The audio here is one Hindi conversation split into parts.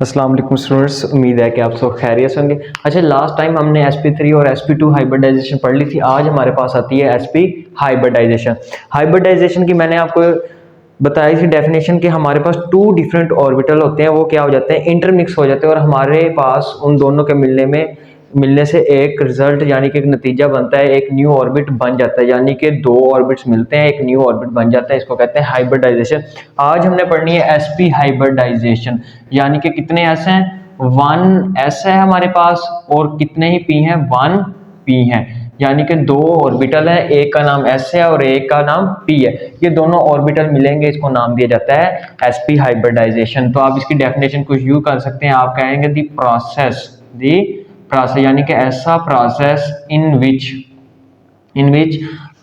अस्सलाम वालेकुम स्टूडेंट्स, उम्मीद है कि आप सब खैरियत से होंगे। अच्छा, लास्ट टाइम हमने sp3 और sp2 हाइब्रिडाइजेशन पढ़ ली थी। आज हमारे पास आती है sp हाइब्रिडाइजेशन। हाइब्रिडाइजेशन की मैंने आपको बताई थी डेफिनेशन कि हमारे पास टू डिफरेंट ऑर्बिटल होते हैं, वो क्या हो जाते हैं, इंटरमिक्स हो जाते हैं और हमारे पास उन दोनों के मिलने से एक रिजल्ट यानी कि एक नतीजा बनता है, एक न्यू ऑर्बिट बन जाता है। यानी कि दो ऑर्बिट्स मिलते हैं, एक न्यू ऑर्बिट बन जाता है, इसको कहते हैं हाइब्रिडाइजेशन। आज हमने पढ़नी है sp हाइब्रिडाइजेशन। यानी कि कितने एस हैं, 1s है हमारे पास, और कितने ही p हैं, 1p हैं। यानी कि दो ऑर्बिटल है, एक का नाम s है और एक का नाम p है। ये दोनों ऑर्बिटल मिलेंगे, इसको नाम दिया जाता है sp हाइब्रिडाइजेशन। तो आप इसकी डेफिनेशन कुछ यूज कर सकते हैं, आप कहेंगे दी प्रोसेस यानी कि ऐसा प्रोसेस इन विच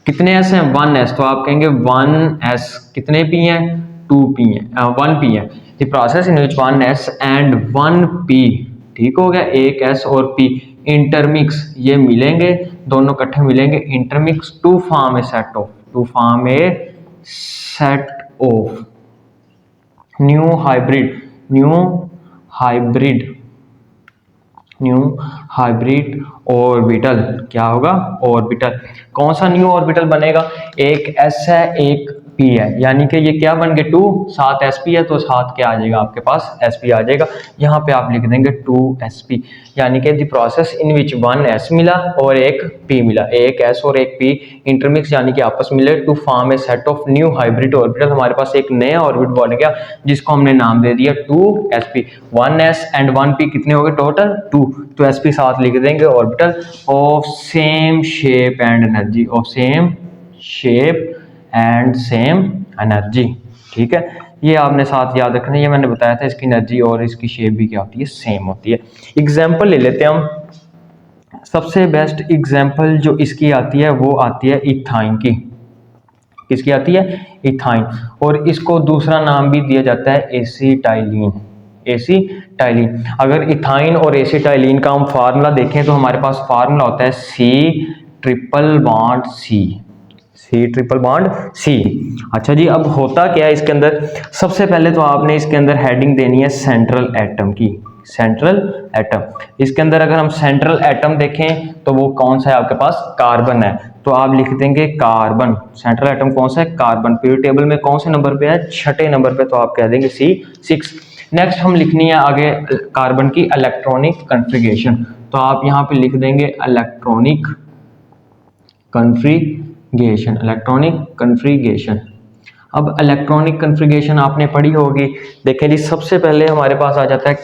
कितने एस हैं, 1s। तो आप कहेंगे 1s, कितने p हैं, 2p हैं, 1p है। The process in which 1s and 1p, ठीक हो गया, एक s और p इंटरमिक्स, ये मिलेंगे, दोनों इकट्ठे मिलेंगे, intermix to form a set of new hybrid orbital. क्या होगा, ऑर्बिटल। कौन सा न्यू ऑर्बिटल बनेगा, एक s है एक p है, यानी कि ये क्या बन गए, 2, साथ sp है तो साथ क्या आ जाएगा आपके पास, sp आ जाएगा। यहाँ पे आप लिख देंगे 2sp। यानी कि the process in which 1s मिला और एक p मिला, एक s और एक p इंटरमिक्स यानी कि आपस मिले to form a set of new hybrid orbital. हमारे पास एक नया ऑर्बिट बन गया जिसको हमने नाम दे दिया 2sp। 1s एंड 1p कितने हो गए टोटल, 2। तो sp साथ लिख देंगे, orbital of same shape and energy, same energy. ठीक है, ये आपने साथ याद रखना है, ये मैंने बताया था, इसकी एनर्जी और इसकी शेप भी क्या होती है, सेम होती है। एग्जाम्पल ले लेते हैं हम। सबसे बेस्ट एग्जाम्पल जो इसकी आती है वो आती है इथाइन की। किसकी आती है, इथाइन। और इसको दूसरा नाम भी दिया जाता है एसिटाइलिन। अगर इथाइन और एसिटाइलिन का हम फार्मूला देखें तो हमारे पास फार्मूला होता है C ट्रिपल बॉन्ड C। अच्छा जी, अब होता क्या है इसके अंदर, सबसे पहले तो आपने इसके अंदर हेडिंग देनी है सेंट्रल एटम की। इसके अंदर अगर हम सेंट्रल एटम देखें तो वो कौन सा है आपके पास, कार्बन है। तो आप लिख देंगे कार्बन। सेंट्रल एटम कौन सा है, कार्बन। पीरियड टेबल में कौन से नंबर पे है, 6ठे नंबर पे, तो आप कह देंगे C6। नेक्स्ट हम लिखनी है आगे कार्बन की इलेक्ट्रॉनिक कन्फिगरेशन। तो आप यहाँ पे लिख देंगे इलेक्ट्रॉनिक कन्फिगरेशन। अब इलेक्ट्रॉनिक कन्फिगरेशन आपने पढ़ी होगी। देखें जी, सबसे पहले हमारे पास आ जाता है,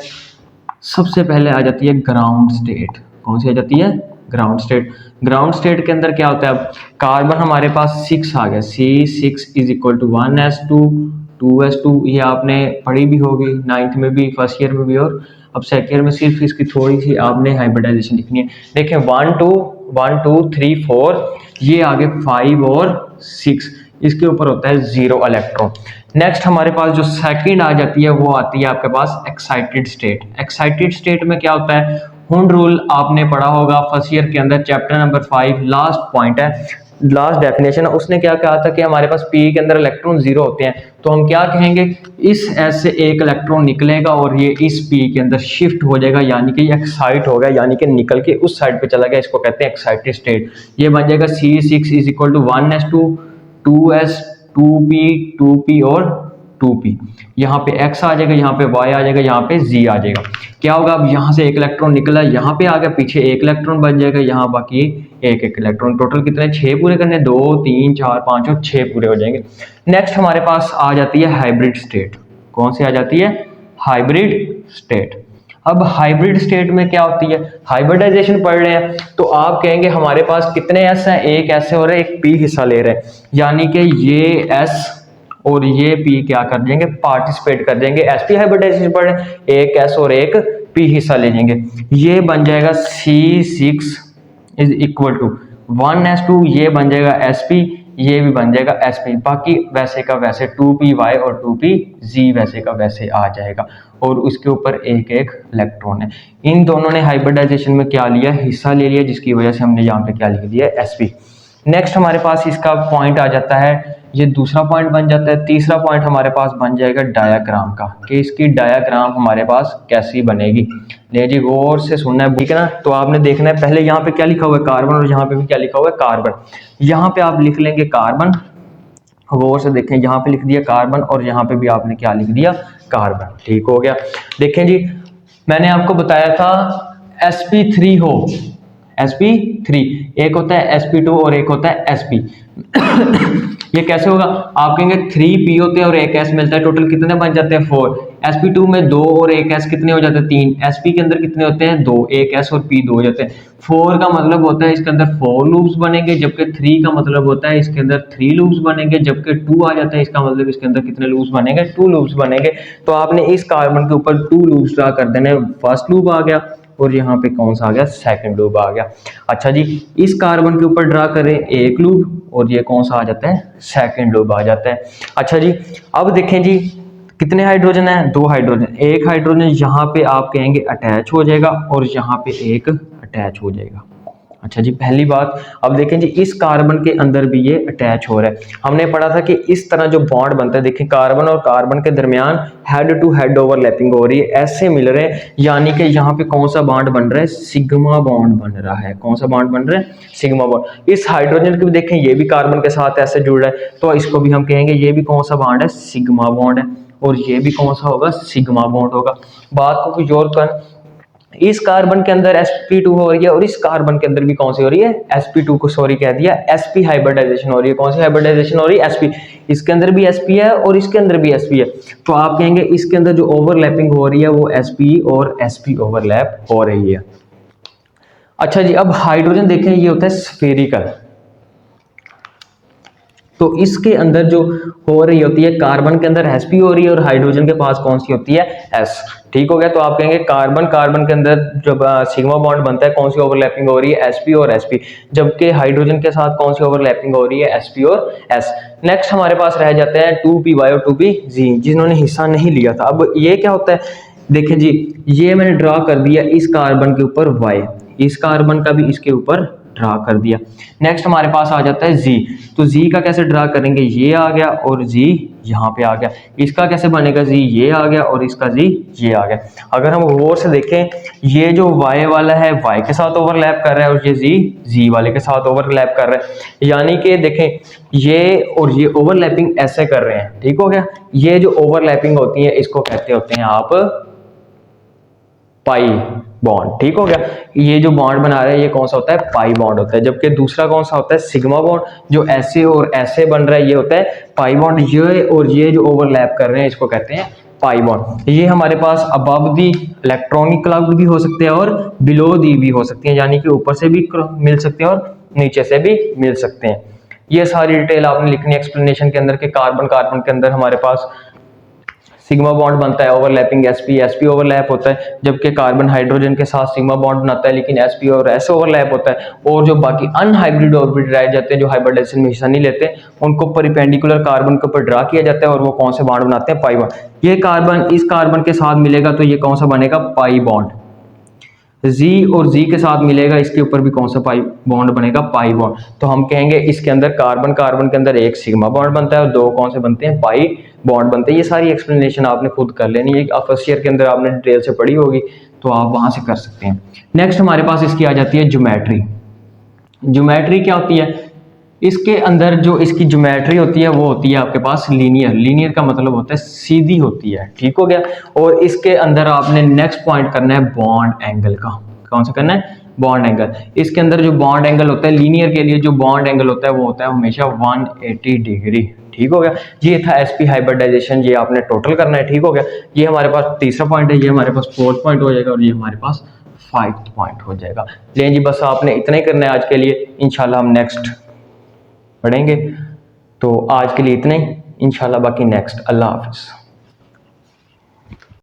सबसे पहले आ जाती है ग्राउंड स्टेट। कौन सी आ जाती है, ग्राउंड स्टेट के अंदर क्या होता है, अब कार्बन हमारे पास 6 आ गया, C6 is equal to 1s2 2s2। ये आपने पढ़ी भी होगी 9th में भी, फर्स्ट ईयर में भी, और अब सेकेंड ईयर में सिर्फ इसकी थोड़ी सी आपने हाइब्रिडाइजेशन लिखनी है। देखें 1 2 3 4, ये आगे 5 और 6, इसके ऊपर होता है 0 इलेक्ट्रॉन। नेक्स्ट हमारे पास जो सेकंड आ जाती है वो आती है आपके पास एक्साइटेड स्टेट में क्या होता है, हुंड रूल आपने पढ़ा होगा फर्स्ट ईयर के अंदर, चैप्टर नंबर 5, लास्ट पॉइंट है, लास्ट डेफिनेशन। उसने क्या कहा था कि हमारे पास p के अंदर इलेक्ट्रॉन 0 होते हैं, तो हम क्या कहेंगे, इस s से एक इलेक्ट्रॉन निकलेगा और ये इस p के अंदर शिफ्ट हो जाएगा, यानी कि ये एक्साइट हो गया, यानी कि निकल के उस साइड पे चला गया, इसको कहते हैं एक्साइटेड स्टेट। ये बन जाएगा C6 is equal to 1s2 2s 2p और 2p। यहाँ पे x आ जाएगा, यहाँ पे y आ जाएगा, यहाँ पे z आ जाएगा। क्या होगा, अब यहाँ से एक इलेक्ट्रॉन निकला, यहाँ पे आ गया, पीछे एक इलेक्ट्रॉन बन जाएगा, यहाँ बाकी एक इलेक्ट्रॉन। टोटल कितने, 6 पूरे करने, 2 3 4 5 और 6 पूरे हो जाएंगे। नेक्स्ट हमारे पास आ जाती है हाइब्रिड स्टेट। कौन सी आ जाती है, हाइब्रिड स्टेट। अब हाइब्रिड स्टेट में क्या होती है, हाइब्रिडाइजेशन पढ़ रहे हैं तो आप कहेंगे हमारे पास कितने s हैं, एक s हो रहा है, एक p हिस्सा ले रहे हैं, यानी कि ये s और ये p क्या कर देंगे, पार्टिसिपेट कर देंगे। sp हाइब्रिडाइजेशन पढ़ रहे हैं, एक s और एक p हिस्सा ले लेंगे, ये बन जाएगा C6 is equal to 1s2, ये बन जाएगा sp, ये भी बन जाएगा sp। बाकी वैसे का वैसे 2py और 2pz वैसे का वैसे आ जाएगा, और उसके ऊपर एक एक इलेक्ट्रॉन है। इन दोनों ने हाइब्रिडाइजेशन में क्या लिया, हिस्सा ले लिया, जिसकी वजह से हमने यहाँ पे क्या लिख दिया, sp। नेक्स्ट हमारे पास इसका पॉइंट आ जाता है, ये दूसरा पॉइंट बन जाता है। तीसरा पॉइंट हमारे पास बन जाएगा डायाग्राम का, कि इसकी डायाग्राम हमारे पास कैसी बनेगी। ले जी गौर से सुनना है, ठीक है ना। तो आपने देखना है पहले यहाँ पे क्या लिखा हुआ है कार्बन, और यहाँ पे भी क्या लिखा हुआ है कार्बन। यहाँ पे आप लिख लेंगे कार्बन, गौर से देखें, यहाँ पे लिख दिया कार्बन और यहाँ पे भी आपने क्या लिख दिया कार्बन, ठीक हो गया। देखें जी, मैंने आपको बताया था sp3 हो, sp3 एक होता है sp2 और एक होता है sp ये कैसे होगा, आप कहेंगे 3p होते हैं और एक s मिलता है, टोटल कितने बन जाते हैं 4। sp2 में 2 और एक s कितने हो जाते हैं 3, sp के अंदर कितने होते हैं 2, एक s और p 2 हो जाते हैं। 4 का मतलब होता है इसके अंदर 4 लूप्स बनेंगे, जबकि 3 का मतलब होता है इसके अंदर 3 लूप्स बनेंगे, जबकि 2 आ जाता है इसका मतलब इसके अंदर कितने लूप्स बनेंगे 2 लूप्स बनेंगे। तो आपने इस कार्बन के ऊपर 2 लूप्स ड्रा कर देने, फर्स्ट लूप आ गया और यहाँ पे कौन सा आ गया सेकंड लूप आ गया। अच्छा जी, इस कार्बन के ऊपर ड्रा करें एक लूप और ये कौन सा आ जाता है सेकंड लूप आ जाता है। अच्छा जी, अब देखें जी कितने हाइड्रोजन है, 2 हाइड्रोजन। एक हाइड्रोजन यहाँ पे आप कहेंगे अटैच हो जाएगा और यहाँ पे एक अटैच हो जाएगा। अच्छा जी, पहली बात अब देखें जी, इस कार्बन के अंदर भी ये अटैच हो रहा है। हमने पढ़ा था कि इस तरह जो बॉन्ड बनता है, देखिए कार्बन और कार्बन के दरमियान हेड टू हेड ओवरलैपिंग हो रही है, ऐसे मिल रहे हैं, यानी कि यहाँ पे कौन सा बॉन्ड बन रहा है, सिग्मा बॉन्ड बन रहा है। कौन सा बॉन्ड बन रहा है, सिग्मा बॉन्ड। इस हाइड्रोजन को भी देखें, ये भी कार्बन के साथ ऐसे जुड़ रहा है, तो इसको भी हम कहेंगे ये भी कौन सा बॉन्ड है, सिग्मा बॉन्ड है, और ये भी कौन सा होगा, सिग्मा बॉन्ड होगा। बात को कुछ और कर, इस कार्बन के अंदर sp2 हो रही है और इस कार्बन के अंदर भी कौन सी हो रही है, sp2 को सॉरी कह दिया, sp हाइब्रिडाइजेशन हो रही है। कौन सी हाइब्रिडाइजेशन हो रही है, sp। इसके अंदर भी sp है और इसके अंदर भी sp है, तो आप कहेंगे इसके अंदर जो ओवरलैपिंग हो रही है वो sp और sp ओवरलैप हो रही है। अच्छा जी, अब हाइड्रोजन देखें, ये होता है स्फेरिकल, तो इसके अंदर जो हो रही होती है, कार्बन के अंदर sp हो रही है और हाइड्रोजन के पास कौन सी होती है, s। ठीक हो गया। तो आप कहेंगे कार्बन कार्बन के अंदर जब सिग्मा बॉन्ड बनता है, कौन सी ओवरलैपिंग हो रही है, sp और sp, जबकि हाइड्रोजन के साथ कौन सी ओवरलैपिंग हो रही है, sp और s। नेक्स्ट हमारे पास रह जाते हैं 2py और 2pz, जिन्होंने हिस्सा नहीं लिया था। अब ये क्या होता है, देखें जी, ये मैंने ड्रा कर दिया इस कार्बन के ऊपर y, इस कार्बन का भी इसके ऊपर ड्रा कर दिया। नेक्स्ट हमारे पास आ जाता है जी, तो जी का कैसे ड्रा करेंगे, ये आ गया और जी यहाँ पे आ गया। इसका कैसे बनेगा, जी ये आ गया और इसका जी ये आ गया। अगर हम गौर से देखें, ये जो y वाला है y के साथ ओवरलैप कर रहा है और ये जी वाले के साथ ओवरलैप कर रहा है, यानी कि देखें ये और ये ओवरलैपिंग ऐसे कर रहे हैं। ठीक हो गया। ये जो ओवरलैपिंग होती है इसको कहते होते हैं आप पाई बॉन्ड। ठीक हो गया। ये जो बॉन्ड बना रहे हैं ये कौन सा होता है, पाई बॉन्ड होता है, जबकि दूसरा कौन सा होता है, सिग्मा बॉन्ड, जो ऐसे और ऐसे बन रहा है, ये होता है पाई बॉन्ड। ये और ये जो ओवरलैप कर रहे हैं इसको कहते हैं पाई बॉन्ड। ये हमारे पास अबव दी इलेक्ट्रॉनिक क्लाउड भी हो सकते हैं और बिलो दी भी हो सकती हैं, यानी कि ऊपर से भी मिल सकते हैं और नीचे से भी मिल सकते हैं। ये सारी डिटेल आपने लिखनी एक्सप्लेनेशन के अंदर, के कार्बन कार्बन के अंदर हमारे पास सिग्मा बॉन्ड बनता है, ओवरलैपिंग sp ओवरलैप होता है, जबकि कार्बन हाइड्रोजन के साथ सिग्मा बॉन्ड बनाता है, लेकिन sp और s ओवरलैप होता है। और जो बाकी अनहाइब्रिड ऑर्बिट रह जाते हैं, जो हाइब्रिडाइजेशन में हिस्सा नहीं लेते, उनको परिपेंडिकुलर कार्बन के ऊपर ड्रा किया जाता है और वो कौन से बॉन्ड बनाते हैं, पाई बॉन्ड। ये कार्बन इस कार्बन के साथ मिलेगा तो ये कौन सा बनेगा, पाई बॉन्ड। Z और Z के साथ मिलेगा, इसके ऊपर भी कौन सा पाई बॉन्ड बनेगा, पाई बॉन्ड। तो हम कहेंगे इसके अंदर कार्बन कार्बन के अंदर एक सिग्मा बॉन्ड बनता है और दो कौन से बनते हैं, पाई बॉन्ड बनते हैं। ये सारी एक्सप्लेनेशन आपने खुद कर लेनी है, फर्स्ट ईयर के अंदर आपने डिटेल से पढ़ी होगी, तो आप वहां से कर सकते हैं। नेक्स्ट हमारे पास इसकी आ जाती है ज्योमेट्री। ज्योमेट्री क्या होती है, इसके अंदर जो इसकी ज्योमेट्री होती है वो होती है आपके पास लीनियर। लीनियर का मतलब होता है सीधी होती है। ठीक हो गया। और इसके अंदर आपने नेक्स्ट पॉइंट करना है बॉन्ड एंगल का। कौन सा करना है, बॉन्ड एंगल। इसके अंदर जो बॉन्ड एंगल होता है लीनियर के लिए, जो बॉन्ड एंगल होता है वो होता है हमेशा 180 डिग्री। ठीक हो गया। ये था sp हाइब्रिडाइजेशन, ये आपने टोटल करना है। ठीक हो गया। ये हमारे पास तीसरा पॉइंट है, ये हमारे पास फोर्थ पॉइंट हो जाएगा और ये हमारे पास 5th पॉइंट हो जाएगा। लेकिन जी बस आपने इतना ही करना है आज के लिए, इंशाल्लाह हम नेक्स्ट पढ़ेंगे। तो आज के लिए इतना ही, इंशाल्लाह बाकी नेक्स्ट। अल्लाह हाफिज।